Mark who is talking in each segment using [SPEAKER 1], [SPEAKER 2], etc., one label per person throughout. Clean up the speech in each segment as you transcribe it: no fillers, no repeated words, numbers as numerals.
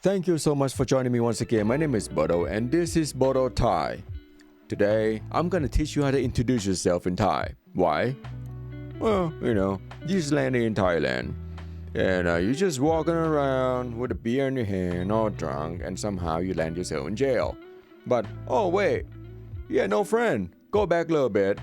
[SPEAKER 1] Thank you so much for joining me once again. My name is Bodo and this is Bodo Thai. Today, I'm gonna teach you how to introduce yourself in Thai. Why? Well, you just landed in Thailand and you're just walking around with a beer in your hand, all drunk, and somehow you land yourself in jail. But, oh wait, you had no friend. Go back a little bit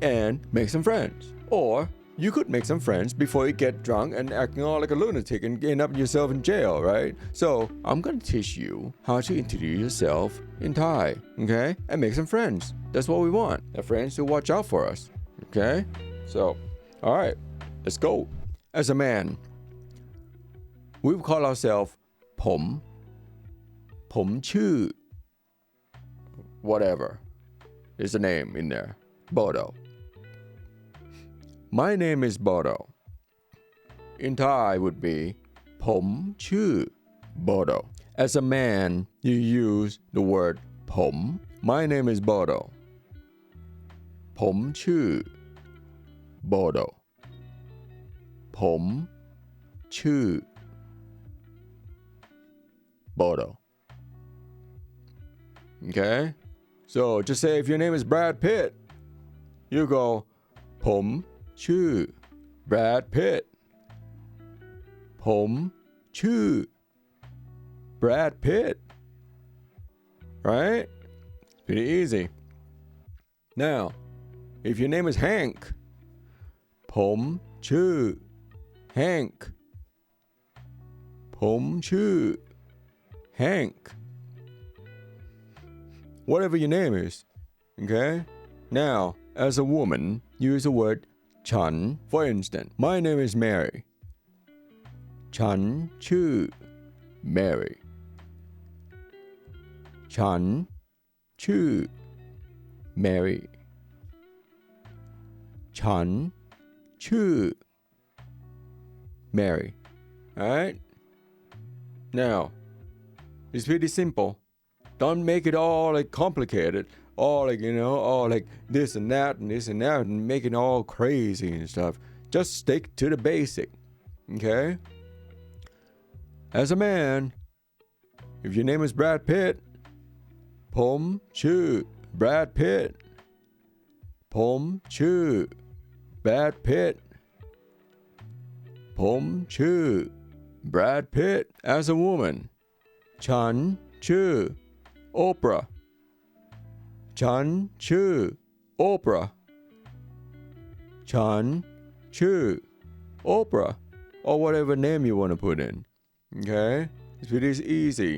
[SPEAKER 1] and make some friends. Or you could make some friends before you get drunk and acting all like a lunatic and end up yourself in jail, right? So I'm gonna teach you how to introduce yourself in Thai, okay? And make some friends. That's what we want. The friends who watch out for us, okay? So, all right, let's go. As a man, we would call ourselves ผมชื่อ whatever. There's a name in there. Bodo. My name is Bodo. In Thai would be ผมชื่อ Bodo. As a man, you use the word ผม My name is Bodo. ผมชื่อ Bodo. ผมชื่อ Bodo. Okay? So just say if your name is Brad Pitt, you go ผมชื่อ Brad Pitt ผมชื่อ Brad Pitt. Right? It's pretty easy. Now, if your name is Hank, ผมชื่อ Hank ผมชื่อ Hank. Whatever your name is. Okay? Now, as a woman, use the word ฉัน For instance, my name is Mary. ฉันชื่อ Mary. ฉันชื่อ Mary. ฉันชื่อ Mary. Alright? Now, it's pretty simple. Don't make it all like complicated. All like, all like this and that and this and that and make it all crazy and stuff. Just stick to the basic. Okay? As a man, if your name is Brad Pitt, ผมชื่อ Brad Pitt ผมชื่อ Brad Pitt ผมชื่อ Brad Pitt. As a woman, ฉันชื่อ Oprah ฉันชื่อ Oprah ฉันชื่อ Oprah or whatever name you want to put in. Okay? It is easy.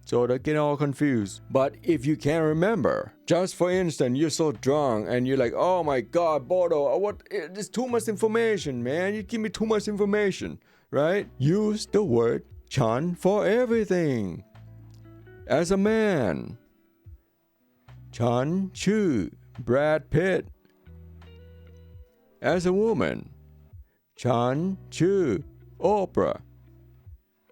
[SPEAKER 1] So don't get all confused. But if you can't remember, just for instance, you're so drunk and you're like, oh my God, Bodo, there's too much information, man. You give me too much information, right? Use the word ฉัน for everything. As a man, ฉันชื่อ Brad Pitt. As a woman, ฉันชื่อ Oprah.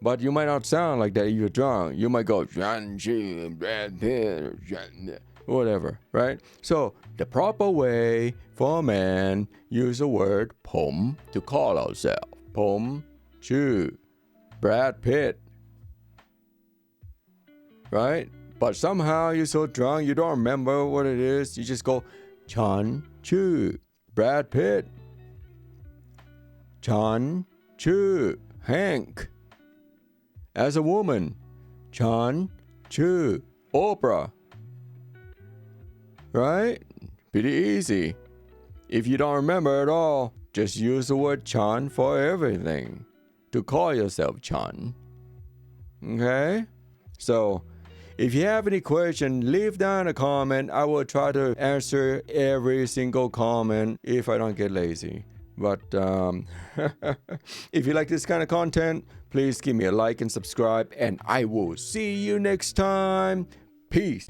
[SPEAKER 1] But you might not sound like that if you're drunk. You might go, ฉันชื่อ Brad Pitt, whatever, right? So the proper way for a man, use the word ผม to call ourselves. ผมชื่อ Brad Pitt. Right? But somehow you're so drunk, you don't remember what it is. You just go, ฉันชื่อ Brad Pitt. ฉันชื่อ Hank. As a woman, ฉันชื่อ Oprah. Right? Pretty easy. If you don't remember at all, just use the word ฉัน for everything to call yourself ฉัน. Okay? So, if you have any question, leave down a comment. I will try to answer every single comment if I don't get lazy. But if you like this kind of content, please give me a like and subscribe. And I will see you next time. Peace.